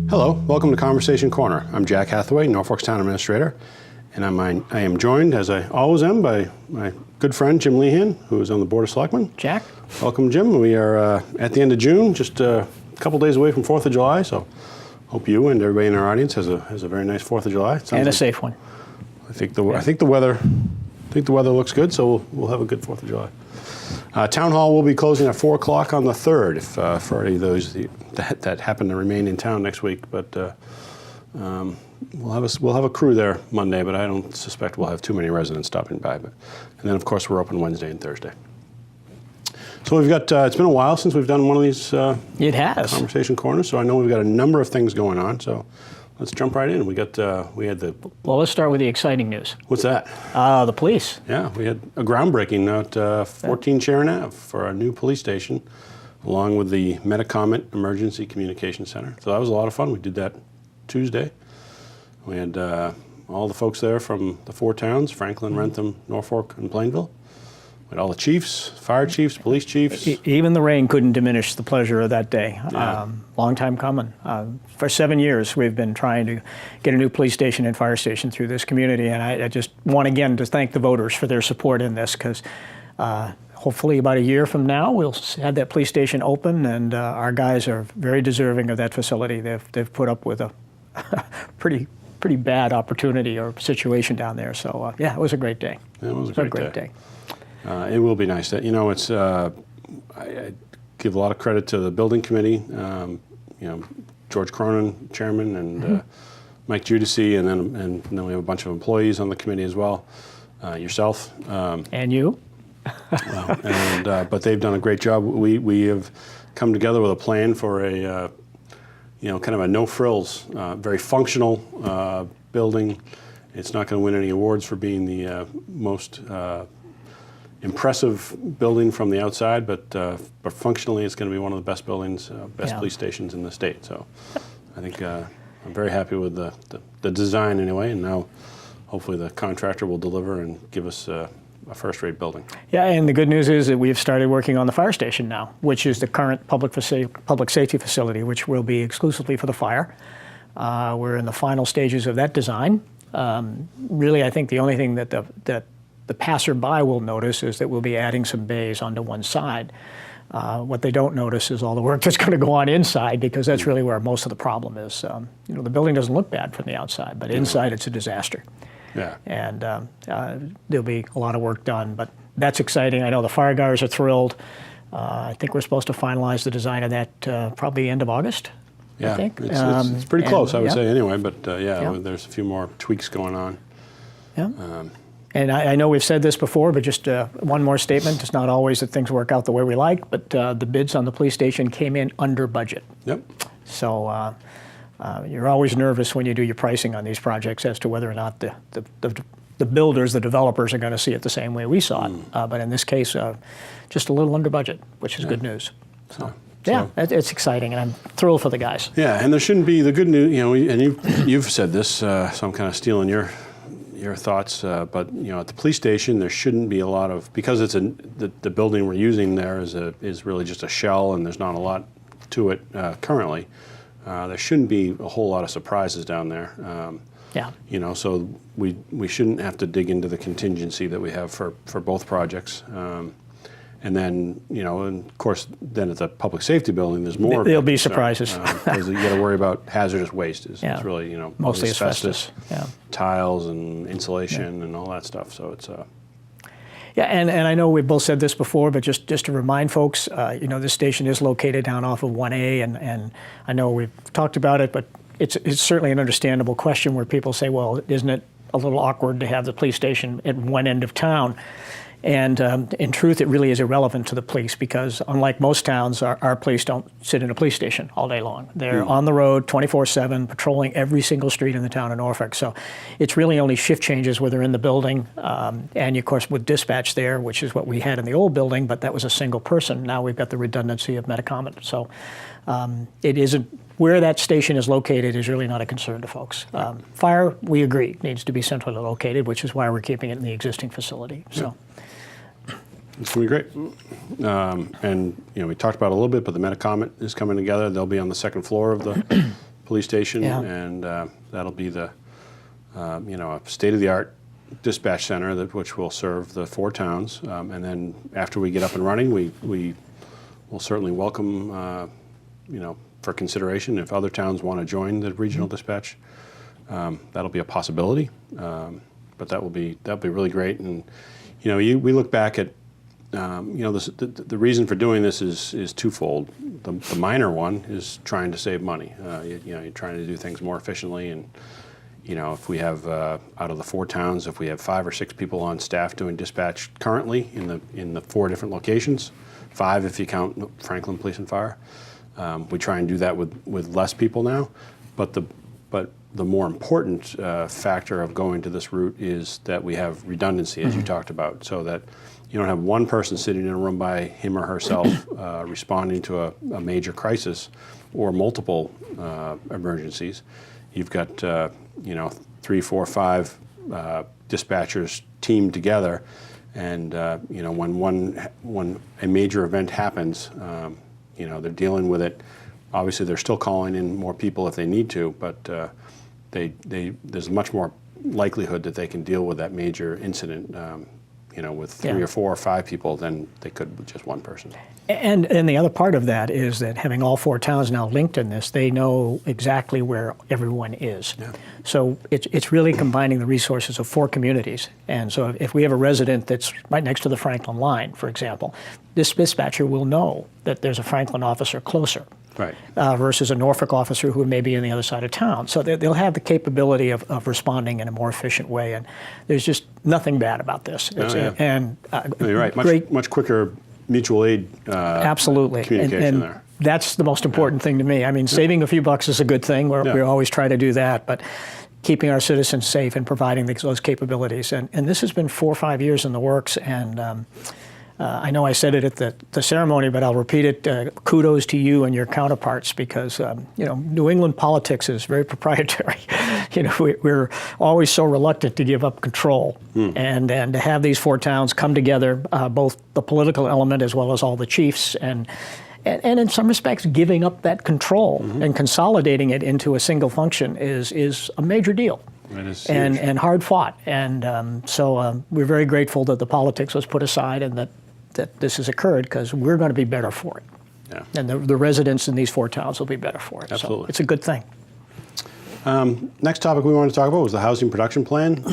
Hello, welcome to Conversation Corner. I'm Jack Hathaway, Norfolk's Town Administrator, and I am joined, as I always am, by my good friend Jim Lehan, who is on the Board of Selectmen. Jack. Welcome, Jim. We are at the end of June, just a couple days away from 4th of July, so hope you and everybody in our audience has a very nice 4th of July. And a safe one. I think the weather looks good, so we'll have a good 4th of July. Town Hall will be closing at 4 o'clock on the 3rd, if for any of those that happen to remain in town next week. But we'll have a crew there Monday, but I don't suspect we'll have too many residents stopping by. And then, of course, we're open Wednesday and Thursday. So we've got, it's been a while since we've done one of these it has. Conversation Corners, so I know we've got a number of things going on. So let's jump right in. We had the... Well, let's start with the exciting news. What's that? The police. Yeah, we had a groundbreaking at 14 Sharon Ave for our new police station, along with the Metacomet Emergency Communication Center. So that was a lot of fun. We did that Tuesday. We had all the folks there from the 4 towns, Franklin, Rentham, Norfolk, and Plainville. We had all the chiefs, fire chiefs, police chiefs. Even the rain couldn't diminish the pleasure of that day. Yeah. Long time coming. For 7 years, we've been trying to get a new police station and fire station through this community, and I just want again to thank the voters for their support in this, because hopefully about a year from now, we'll have that police station open, and our guys are very deserving of that facility. They've put up with a pretty bad opportunity or situation down there. So yeah, it was a great day. It was a great day. It will be nice. It's I give a lot of credit to the building committee. George Cronin, chairman, and Mike Giudice, and then we have a bunch of employees on the committee as well. Yourself and you. But they've done a great job. We have come together with a plan for a kind of a no frills, very functional building. It's not going to win any awards for being the most impressive building from the outside, but functionally it's going to be one of the best buildings, best police stations in the state. So I think I'm very happy with the design anyway, and now hopefully the contractor will deliver and give us a first-rate building. Yeah, and the good news is that we've started working on the fire station now, which is the current public safety facility, which will be exclusively for the fire. We're in the final stages of that design. Really, I think the only thing that the passerby will notice is that we'll be adding some bays onto one side. What they don't notice is all the work that's going to go on inside, because that's really where most of the problem is. The building doesn't look bad from the outside, but inside it's a disaster. Yeah. And there'll be a lot of work done, but that's exciting. I know the fire guys are thrilled. I think we're supposed to finalize the design of that probably end of August. Yeah, I think. It's pretty close, I would say, anyway, but there's a few more tweaks going on. Yeah. And I know we've said this before, but just one more statement. It's not always that things work out the way we like, but the bids on the police station came in under budget. Yep. So you're always nervous when you do your pricing on these projects as to whether or not the builders, the developers, are going to see it the same way we saw it. But in this case, just a little under budget, which is good news. So. Yeah, it's exciting, and I'm thrilled for the guys. Yeah, and there shouldn't be the good news, and you've said this, so I'm kind of stealing your thoughts, but at the police station there shouldn't be a lot of, because it's the building we're using there is really just a shell, and there's not a lot to it currently. There shouldn't be a whole lot of surprises down there. So we shouldn't have to dig into the contingency that we have for both projects. And then, and of course, then at the public safety building, there's more. There'll be surprises. Because you got to worry about hazardous waste. It's really, mostly asbestos, tiles and insulation and all that stuff. So it's. Yeah, and I know we've both said this before, but just to remind folks, this station is located down off of 1A, and I know we've talked about it, but it's certainly an understandable question where people say, well, isn't it a little awkward to have the police station at one end of town? And in truth, it really is irrelevant to the police because unlike most towns, our police don't sit in a police station all day long. They're on the road 24/7, patrolling every single street in the town of Norfolk. So it's really only shift changes where they're in the building. And of course with dispatch there, which is what we had in the old building, but that was a single person. Now we've got the redundancy of Metacomet. So it isn't, where that station is located is really not a concern to folks. Fire, we agree, needs to be centrally located, which is why we're keeping it in the existing facility. So. It's going to be great. And, you know, we talked about it a little bit, but the Metacomet is coming together. They'll be on the second floor of the police station, and that'll be the, you know, a state-of-the-art dispatch center which will serve the 4 towns. And then after we get up and running, we will certainly welcome, you know, for consideration if other towns want to join the regional dispatch. That'll be a possibility, but that'll be really great. And, you know, we look back at, you know, the reason for doing this is twofold. The minor one is trying to save money. You know, you're trying to do things more efficiently, and you know, if we have out of the 4 towns, if we have 5 or 6 people on staff doing dispatch currently in the 4 different locations, 5 if you count Franklin Police and Fire, we try and do that with less people now. But the more important factor of going to this route is that we have redundancy, as you talked about, so that you don't have one person sitting in a room by him or herself responding to a major crisis or multiple emergencies. You've got you know, 3, 4, 5 dispatchers teamed together, and you know, when a major event happens, you know, they're dealing with it. Obviously, they're still calling in more people if they need to, but there's much more likelihood that they can deal with that major incident. You know, with 3 or 4 or 5 people than they could with just one person. And the other part of that is that having all 4 towns now linked in this, they know exactly where everyone is. Yeah. So it's really combining the resources of 4 communities. And so if we have a resident that's right next to the Franklin line, for example, this dispatcher will know that there's a Franklin officer closer. Right. Versus a Norfolk officer who may be on the other side of town. So they'll have the capability of responding in a more efficient way, and there's just nothing bad about this. And you're right, much quicker mutual aid absolutely. Communication and there. That's the most important thing to me. I mean, saving a few bucks is a good thing. We always try to do that, but keeping our citizens safe and providing those capabilities. And this has been 4 or 5 years in the works, and I know I said it at the ceremony, but I'll repeat it. Kudos to you and your counterparts, because you know, New England politics is very proprietary. You know, we're always so reluctant to give up control, and to have these 4 towns come together, both the political element as well as all the chiefs, and in some respects giving up that control and consolidating it into a single function is a major deal. It is and hard fought, and so we're very grateful that the politics was put aside and that this has occurred, because we're going to be better for it. Yeah. And the residents in these 4 towns will be better for it. Absolutely. So it's a good thing. Next topic we wanted to talk about was the housing production plan.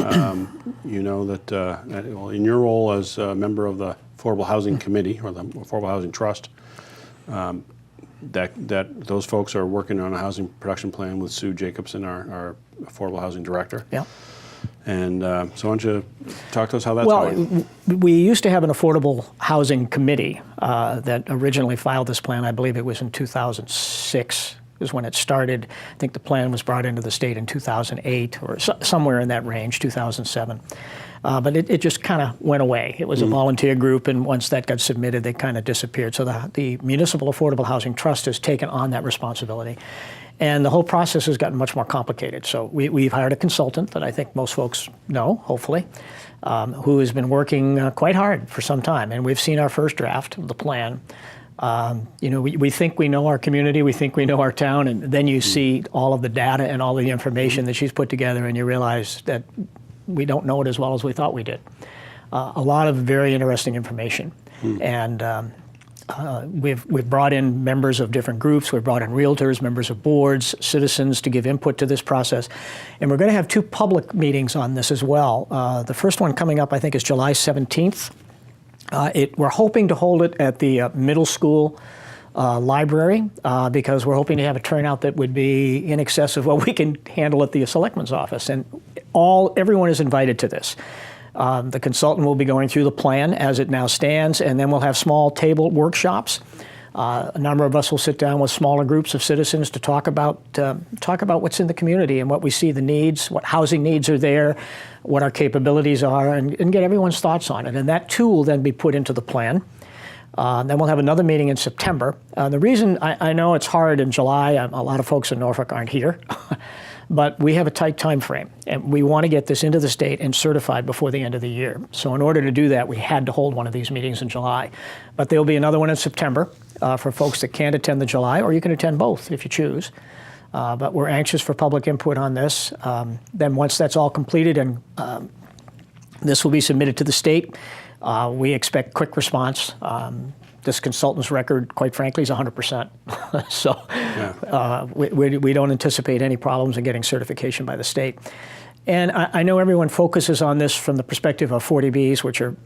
You know that well, in your role as a member of the Affordable Housing Committee, or the Affordable Housing Trust, that those folks are working on a housing production plan with Sue Jacobson, our Affordable Housing Director. Yeah. And so why don't you talk to us how that's going? Well, we used to have an Affordable Housing Committee that originally filed this plan. I believe it was in 2006 is when it started. I think the plan was brought into the state in 2008 or somewhere in that range, 2007. But it just kind of went away. It was a volunteer group, and once that got submitted, they kind of disappeared. So the Municipal Affordable Housing Trust has taken on that responsibility. And the whole process has gotten much more complicated. So we've hired a consultant that I think most folks know, hopefully, who has been working quite hard for some time. And we've seen our first draft of the plan. You know, we think we know our community, we think we know our town, and then you see all of the data and all the information that she's put together, and you realize that we don't know it as well as we thought we did. A lot of very interesting information. And we've brought in members of different groups. We've brought in realtors, members of boards, citizens to give input to this process. And we're going to have 2 public meetings on this as well. The first one coming up, I think, is July 17th. We're hoping to hold it at the middle school library because we're hoping to have a turnout that would be in excess of what we can handle at the Selectmen's office. And everyone is invited to this. The consultant will be going through the plan as it now stands, and then we'll have small table workshops. A number of us will sit down with smaller groups of citizens to talk about what's in the community and what we see the needs, what housing needs are there, what our capabilities are, and get everyone's thoughts on it. And that too will then be put into the plan. Then we'll have another meeting in September. The reason I know it's hard in July, a lot of folks in Norfolk aren't here, but we have a tight time frame, and we want to get this into the state and certified before the end of the year. So in order to do that, we had to hold one of these meetings in July. But there'll be another one in September for folks that can't attend the July, or you can attend both if you choose. But we're anxious for public input on this. Then once that's all completed and this will be submitted to the state, we expect quick response. This consultant's record, quite frankly, is 100%. So we don't anticipate any problems in getting certification by the state. And I know everyone focuses on this from the perspective of 40Bs, which are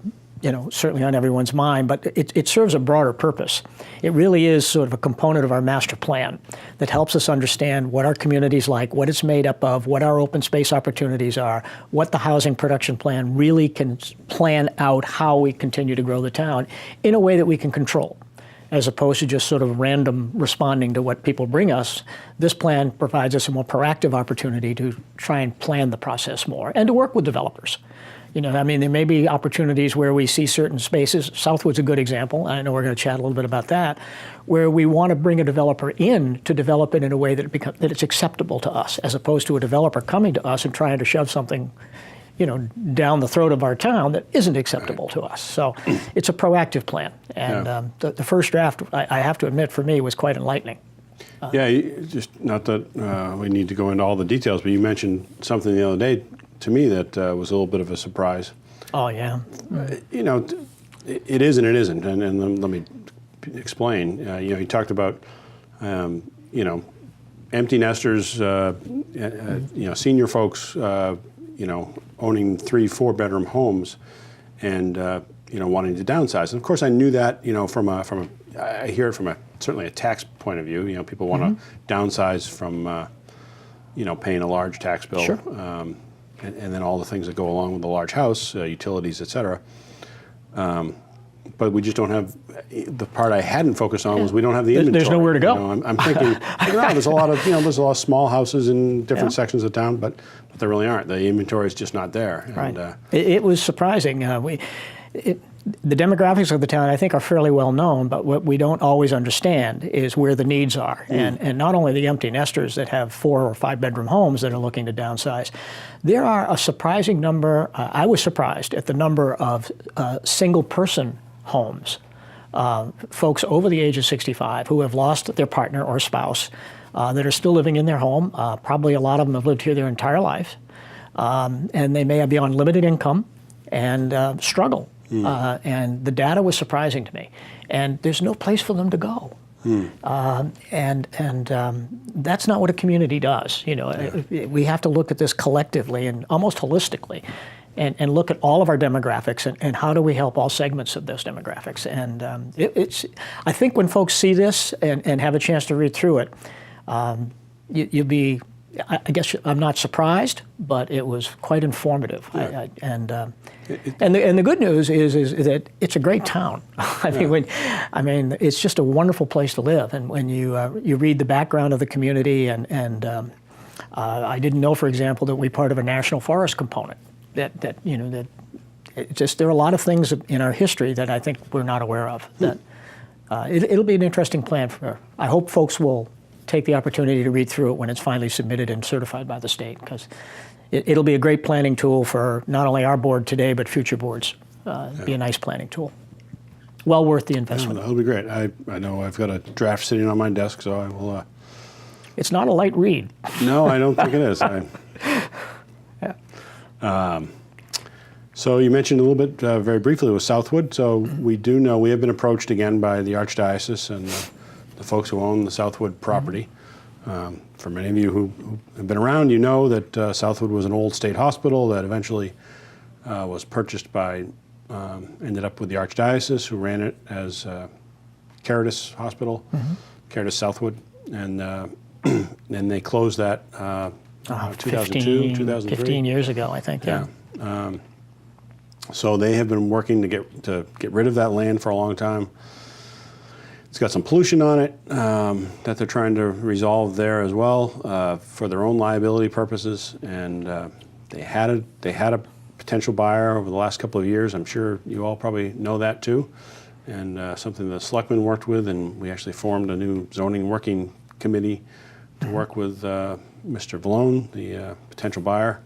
certainly on everyone's mind, but it serves a broader purpose. It really is sort of a component of our master plan that helps us understand what our community's like, what it's made up of, what our open space opportunities are, what the housing production plan really can plan out how we continue to grow the town in a way that we can control, as opposed to just sort of random responding to what people bring us. This plan provides us a more proactive opportunity to try and plan the process more and to work with developers. There may be opportunities where we see certain spaces. Southwood's a good example. I know we're going to chat a little bit about that, where we want to bring a developer in to develop it in a way that it's acceptable to us, as opposed to a developer coming to us and trying to shove something, down the throat of our town that isn't acceptable to us. So it's a proactive plan. And the first draft, I have to admit, for me, was quite enlightening. Just not that we need to go into all the details, but you mentioned something the other day to me that was a little bit of a surprise. Oh, yeah. It is and it isn't, and let me explain. You talked about, empty nesters, senior folks, owning 3-4 bedroom homes, and wanting to downsize. And of course, I knew that, I hear it from certainly a tax point of view. People want to downsize from, paying a large tax bill. Sure. And then all the things that go along with a large house, utilities, et cetera. But we just don't have, the part I hadn't focused on was we don't have the inventory. There's nowhere to go. I'm thinking, there's a lot of small houses in different sections of town, but there really aren't. The inventory is just not there. Right. And, it was surprising. The demographics of the town, I think, are fairly well known, but what we don't always understand is where the needs are. And not only the empty nesters that have 4 or 5 bedroom homes that are looking to downsize, there are a surprising number. I was surprised at the number of single person homes, folks over the age of 65 who have lost their partner or spouse that are still living in their home. Probably a lot of them have lived here their entire life, and they may be on limited income and struggle. And the data was surprising to me. And there's no place for them to go. And that's not what a community does. We have to look at this collectively and almost holistically and look at all of our demographics and how do we help all segments of those demographics. And I think when folks see this and have a chance to read through it, you'll be, I guess I'm not surprised, but it was quite informative. Yeah. And the good news is that it's a great town. It's just a wonderful place to live. And when you read the background of the community, and I didn't know, for example, that we're part of a national forest component. There are a lot of things in our history that I think we're not aware of. That it'll be an interesting plan. I hope folks will take the opportunity to read through it when it's finally submitted and certified by the state, because it'll be a great planning tool for not only our board today, but future boards. Be a nice planning tool. Well worth the investment. That'll be great. I know I've got a draft sitting on my desk, so I will. It's not a light read. No, I don't think it is. So you mentioned a little bit, very briefly, with Southwood. So we do know we have been approached again by the Archdiocese and the folks who own the Southwood property. For many of you who have been around, you know that Southwood was an old state hospital that eventually was purchased by, ended up with the Archdiocese, who ran it as Caritas Hospital, Caritas Southwood, and then they closed that 2002, 2003. 15 years ago, I think, yeah. So they have been working to get rid of that land for a long time. It's got some pollution on it that they're trying to resolve there as well for their own liability purposes. And they had a potential buyer over the last couple of years. I'm sure you all probably know that too. And something the Selectmen worked with, and we actually formed a new zoning working committee to work with Mr. Vallone, the potential buyer.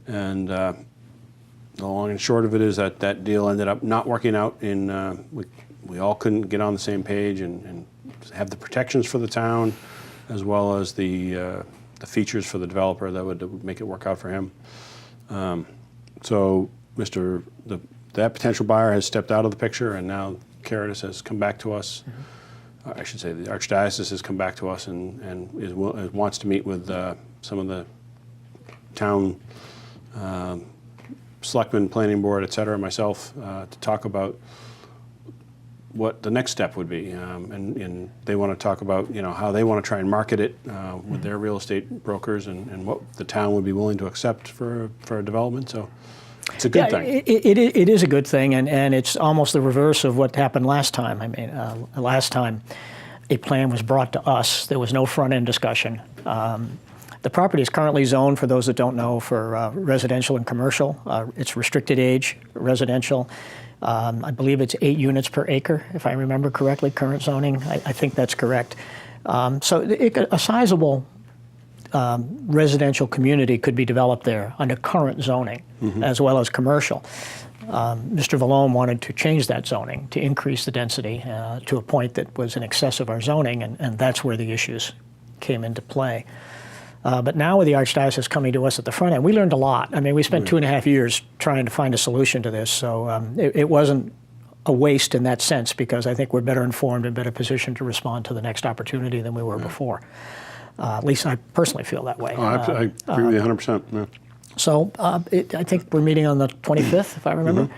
And the long and short of it is that that deal ended up not working out. We all couldn't get on the same page and have the protections for the town, as well as the features for the developer that would make it work out for him. So that potential buyer has stepped out of the picture, and now Caritas has come back to us. I should say the Archdiocese has come back to us and wants to meet with some of the town selectmen, planning board, et cetera, myself, to talk about what the next step would be. And they want to talk about how they want to try and market it with their real estate brokers and what the town would be willing to accept for a development. So it's a good thing. It is a good thing, and it's almost the reverse of what happened last time. I mean, last time a plan was brought to us. There was no front-end discussion. The property is currently zoned, for those that don't know, for residential and commercial. It's restricted age residential. I believe it's 8 units per acre, if I remember correctly, current zoning. I think that's correct. So a sizable residential community could be developed there under current zoning, as well as commercial. Mr. Vallone wanted to change that zoning to increase the density to a point that was in excess of our zoning, and that's where the issues came into play. But now with the Archdiocese coming to us at the front end, we learned a lot. I mean, we spent 2.5 years trying to find a solution to this, so it wasn't a waste in that sense, because I think we're better informed and better positioned to respond to the next opportunity than we were before. At least I personally feel that way. Oh, I agree with you 100%. Yeah. So I think we're meeting on the 25th, if I remember.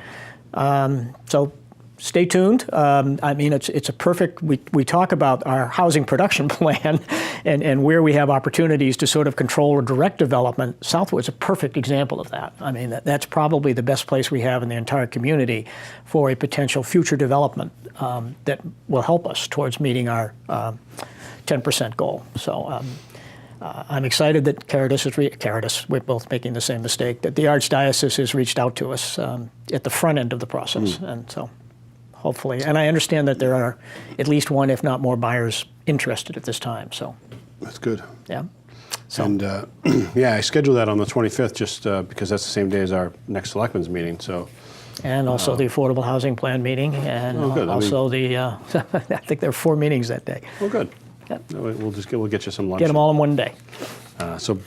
So stay tuned. I mean, it's a perfect, we talk about our housing production plan and where we have opportunities to sort of control or direct development. Southwood's a perfect example of that. I mean, that's probably the best place we have in the entire community for a potential future development that will help us towards meeting our 10% goal. So I'm excited that Caritas, we're both making the same mistake, that the Archdiocese has reached out to us at the front end of the process. And so hopefully, and I understand that there are at least one, if not more, buyers interested at this time. So that's good. Yeah. So, and yeah, I scheduled that on the 25th just because that's the same day as our next Selectmen's meeting. So. And also the Affordable Housing Plan meeting, and also I think there are 4 meetings that day. Oh, good. Yep. We'll get you some lunch. Get them all in one day. So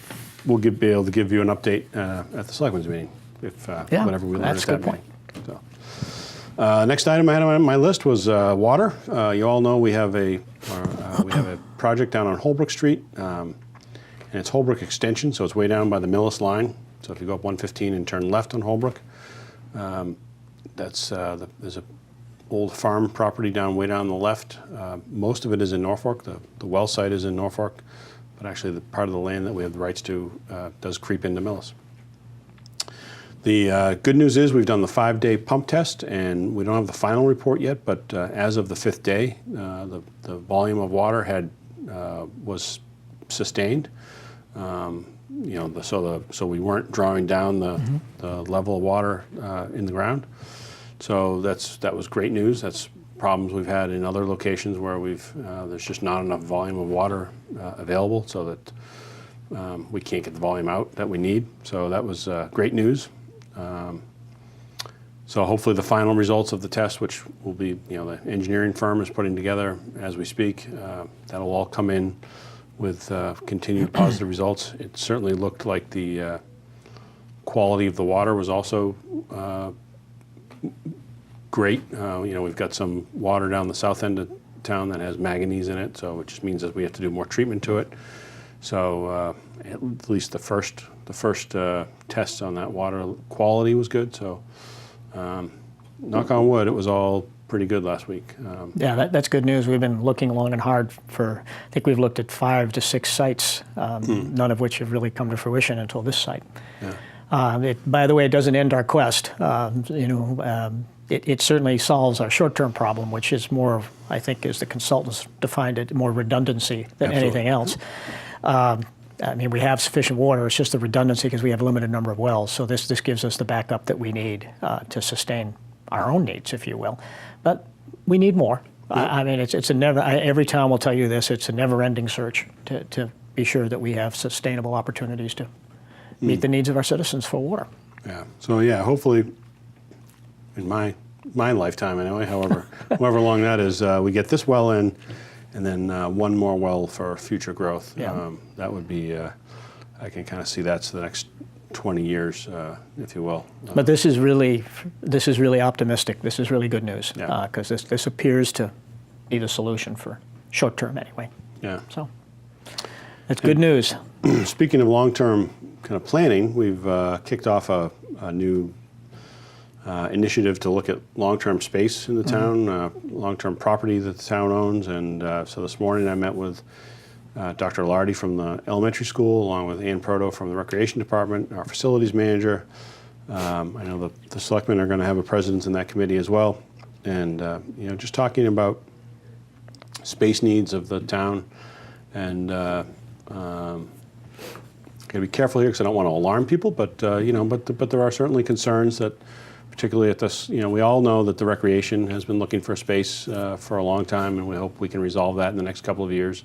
we'll be able to give you an update at the Selectmen's meeting if whatever we learn at that meeting. So, next item I had on my list was water. You all know we have a project down on Holbrook Street, and it's Holbrook Extension, so it's way down by the Millis line. So if you go up 115 and turn left on Holbrook, there's a old farm property way down on the left. Most of it is in Norfolk. The well site is in Norfolk, but actually the part of the land that we have the rights to does creep into Millis. The good news is we've done the 5-day pump test, and we don't have the final report yet, but as of the 5th day, the volume of water was sustained. So we weren't drawing down the level of water in the ground. So that was great news. That's problems we've had in other locations where there's just not enough volume of water available, so that we can't get the volume out that we need. So that was great news. So hopefully the final results of the test, which will be, the engineering firm is putting together as we speak, that'll all come in with continued positive results. It certainly looked like the quality of the water was also great. We've got some water down the south end of town that has manganese in it, so it just means that we have to do more treatment to it. So at least the first tests on that water quality was good. So knock on wood, it was all pretty good last week. Yeah, that's good news. We've been looking long and hard I think we've looked at 5 to 6 sites, none of which have really come to fruition until this site. Yeah. By the way, it doesn't end our quest. It certainly solves our short-term problem, which is more of, I think, as the consultants defined it, more redundancy than anything else. I mean, we have sufficient water. It's just the redundancy because we have a limited number of wells. So this gives us the backup that we need to sustain our own needs, if you will. But we need more. I mean, it's a never. Every town will tell you this. It's a never-ending search to be sure that we have sustainable opportunities to meet the needs of our citizens for water. Yeah. So yeah, hopefully, in my lifetime anyway, however long that is, we get this well in, and then one more well for future growth. Yeah. That would be. I can kind of see that's the next 20 years, if you will. But this is really optimistic. This is really good news because this appears to be the solution for short term anyway. Yeah. So that's good news. Speaking of long-term kind of planning, we've kicked off a new initiative to look at long-term space in the town, long-term property that the town owns, and so this morning I met with Dr. Lardy from the elementary school, along with Ann Proto from the recreation department, our facilities manager. I know the selectmen are going to have a presence in that committee as well, and just talking about space needs of the town, and got to be careful here because I don't want to alarm people, but but there are certainly concerns that, particularly at this, we all know that the recreation has been looking for space for a long time, and we hope we can resolve that in the next couple of years.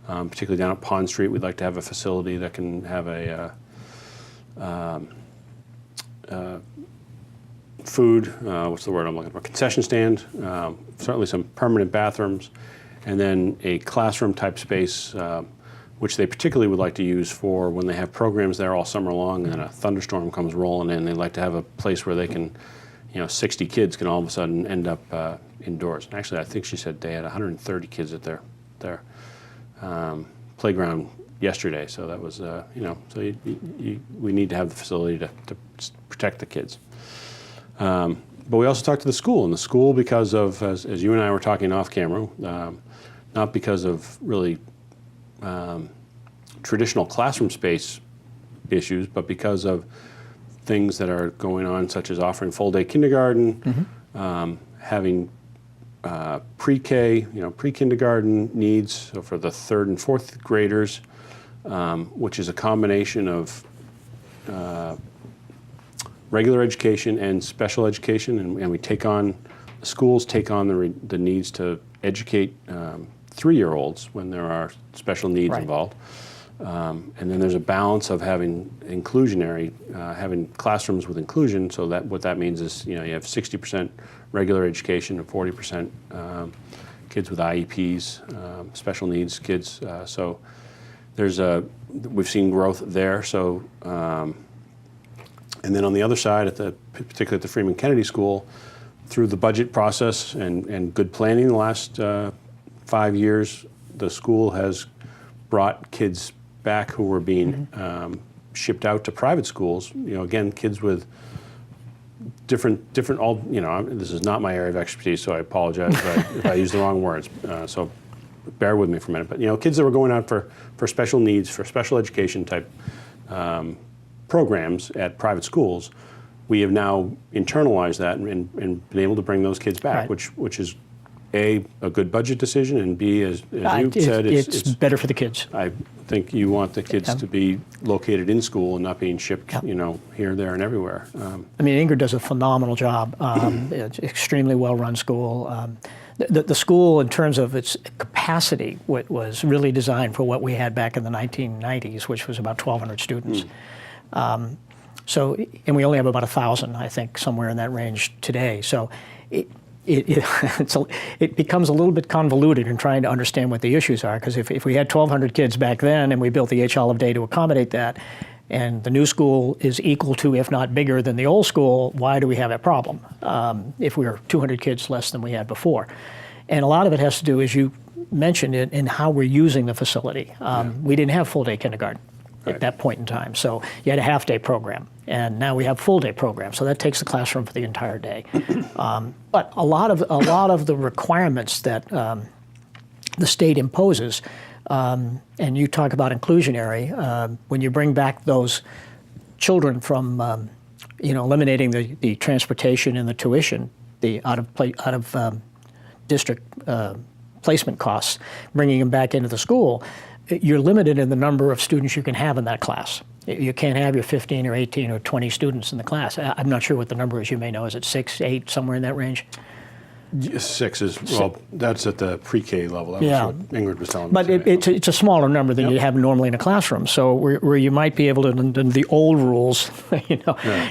Particularly down at Pond Street, we'd like to have a facility that can have a food, what's the word I'm looking for, concession stand, certainly some permanent bathrooms, and then a classroom type space, which they particularly would like to use for when they have programs there all summer long and then a thunderstorm comes rolling in. They'd like to have a place where they can, 60 kids can all of a sudden end up indoors. And actually, I think she said they had 130 kids at their playground yesterday. So that was, so we need to have the facility to protect the kids. But we also talked to the school, and the school, because of, as you and I were talking off camera, not because of really traditional classroom space issues, but because of things that are going on, such as offering full-day kindergarten, having pre-K, pre-kindergarten needs, so for the 3rd and 4th graders, which is a combination of regular education and special education, and the schools take on the needs to educate 3-year-olds when there are special needs involved. And then there's a balance of having having classrooms with inclusion, so that what that means is, you have 60% regular education and 40% kids with IEPs, special needs kids. So we've seen growth there. So, and then on the other side, particularly at the Freeman Kennedy School, through the budget process and good planning the last 5 years, the school has brought kids back who were being shipped out to private schools. Again, kids with different. All this is not my area of expertise, so I apologize if I use the wrong words. So bear with me for a minute. But kids that were going out for special needs, for special education type programs at private schools, we have now internalized that and been able to bring those kids back, which is A, a good budget decision, and B, as you said, it's better for the kids. I think you want the kids to be located in school and not being shipped, here, there, and everywhere. I mean, Ingrid does a phenomenal job. It's an extremely well-run school. The school, in terms of its capacity, was really designed for what we had back in the 1990s, which was about 1,200 students. And we only have about 1,000, I think, somewhere in that range today. So it becomes a little bit convoluted in trying to understand what the issues are, because if we had 1,200 kids back then and we built the H. Olive Day to accommodate that, and the new school is equal to, if not bigger than the old school, why do we have a problem if we were 200 kids less than we had before? And a lot of it has to do, as you mentioned, in how we're using the facility. We didn't have full-day kindergarten at that point in time, so you had a half-day program. And now we have full-day programs, so that takes the classroom for the entire day. But a lot of the requirements that the state imposes, and you talk about inclusionary, when you bring back those children from eliminating the transportation and the tuition, the out of district placement costs, bringing them back into the school, you're limited in the number of students you can have in that class. You can't have your 15 or 18 or 20 students in the class. I'm not sure what the number is. You may know. Is it 6, 8, somewhere in that range? 6 is, well, that's at the pre-K level. That was what Ingrid was telling me. But it's a smaller number than you have normally in a classroom. So where you might be able to, under the old rules,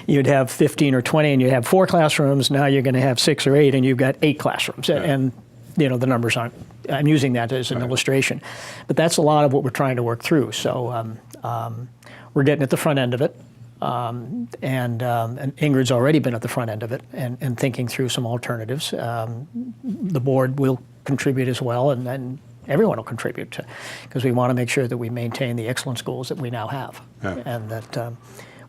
you'd have 15 or 20 and you'd have 4 classrooms. Now you're going to have 6 or 8 and you've got 8 classrooms. And the numbers aren't, I'm using that as an illustration. But that's a lot of what we're trying to work through. So we're getting at the front end of it. And Ingrid's already been at the front end of it and thinking through some alternatives. The board will contribute as well, and then everyone will contribute because we want to make sure that we maintain the excellent schools that we now have and that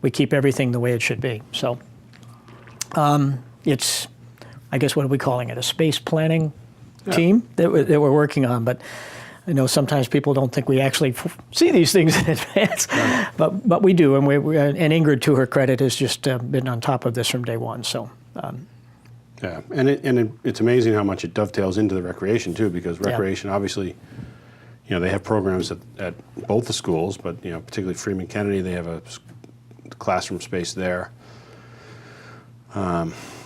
we keep everything the way it should be. So it's, I guess, what are we calling it, a space planning team that we're working on, but I know sometimes people don't think we actually see these things in advance, but we do, and and Ingrid, to her credit, has just been on top of this from day one. So, yeah, and it's amazing how much it dovetails into the recreation too, because recreation obviously, they have programs at both the schools, but particularly Freeman Kennedy, they have a classroom space there.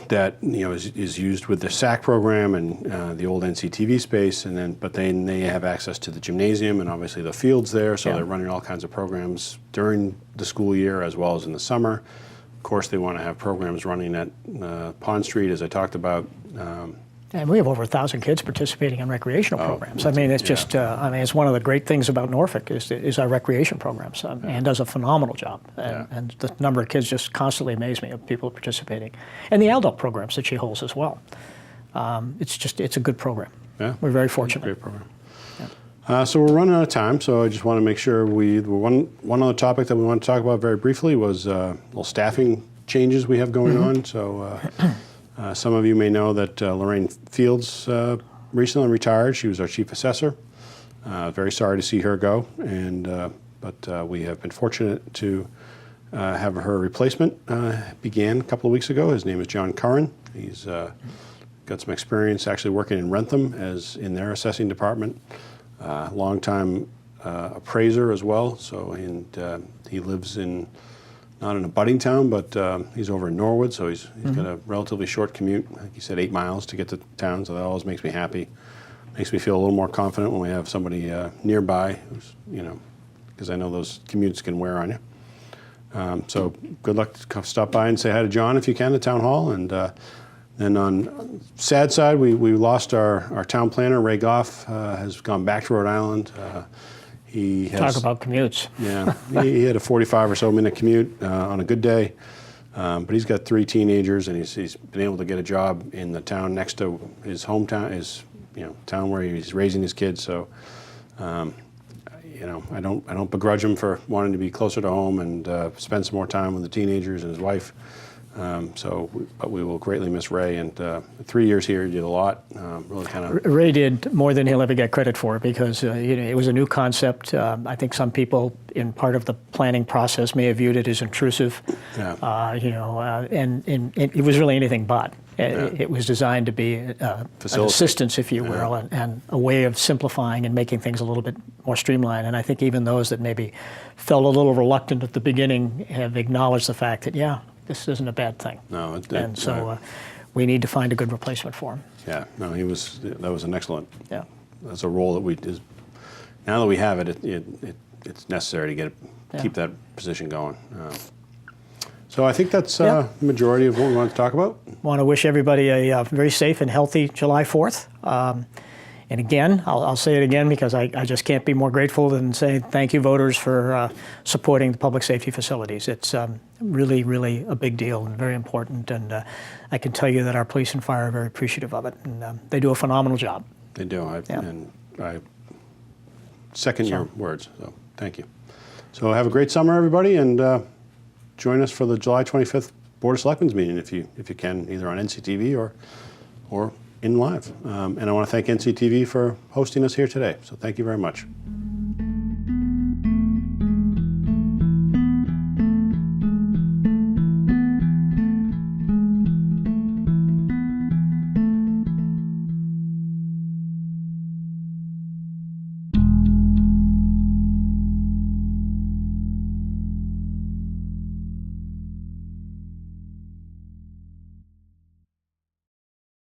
That is used with the SAC program and the old NCTV space, but then they have access to the gymnasium and obviously the fields there, so they're running all kinds of programs during the school year as well as in the summer. Of course, they want to have programs running at Pond Street, as I talked about. And we have over 1,000 kids participating in recreational programs. I mean, it's just, it's one of the great things about Norfolk is our recreation programs. Ann does a phenomenal job. And the number of kids just constantly amaze me of people participating. And the adult programs that she holds as well. It's a good program. Yeah. We're very fortunate. Great program. Yeah. So we're running out of time, so I just want to make sure one other topic that we want to talk about very briefly was little staffing changes we have going on. So. Some of you may know that Lorraine Fields recently retired. She was our chief assessor. Very sorry to see her go, but we have been fortunate to have her replacement began a couple of weeks ago. His name is John Curran. He's got some experience actually working in Rentham as in their assessing department. Longtime appraiser as well. So he lives not in a budding town, but he's over in Norwood, so he's got a relatively short commute. I think he said 8 miles to get to town, so that always makes me happy. Makes me feel a little more confident when we have somebody nearby, because I know those commutes can wear on you. So good luck to stop by and say hi to John if you can at Town Hall. And then on sad side, we lost our town planner, Ray Goff, has gone back to Rhode Island. Talk about commutes. Yeah, he had a 45 or so minute commute on a good day, but he's got 3 teenagers, and he's been able to get a job in the town next to his hometown, his town where he's raising his kids. So, I don't begrudge him for wanting to be closer to home and spend some more time with the teenagers and his wife. But we will greatly miss Ray, and 3 years here, he did a lot. Really kind of. Ray did more than he'll ever get credit for because it was a new concept. I think some people in part of the planning process may have viewed it as intrusive. Yeah. And it was really anything but. It was designed to be an assistance, if you will, and a way of simplifying and making things a little bit more streamlined. And I think even those that maybe felt a little reluctant at the beginning have acknowledged the fact that, this isn't a bad thing. No, so we need to find a good replacement for him. Yeah, no, that was an excellent. Yeah, that's a role that now that we have it, it's necessary to keep that position going. So I think that's the majority of what we want to talk about. Want to wish everybody a very safe and healthy July 4th. And again, I'll say it again because I just can't be more grateful than saying thank you, voters, for supporting the public safety facilities. It's really, really a big deal and very important. And I can tell you that our police and fire are very appreciative of it. And they do a phenomenal job. They do. And I second your words. So thank you. So have a great summer, everybody. And join us for the July 25th Board of Selectmen's meeting if you can, either on NCTV or in live. And I want to thank NCTV for hosting us here today. So thank you very much.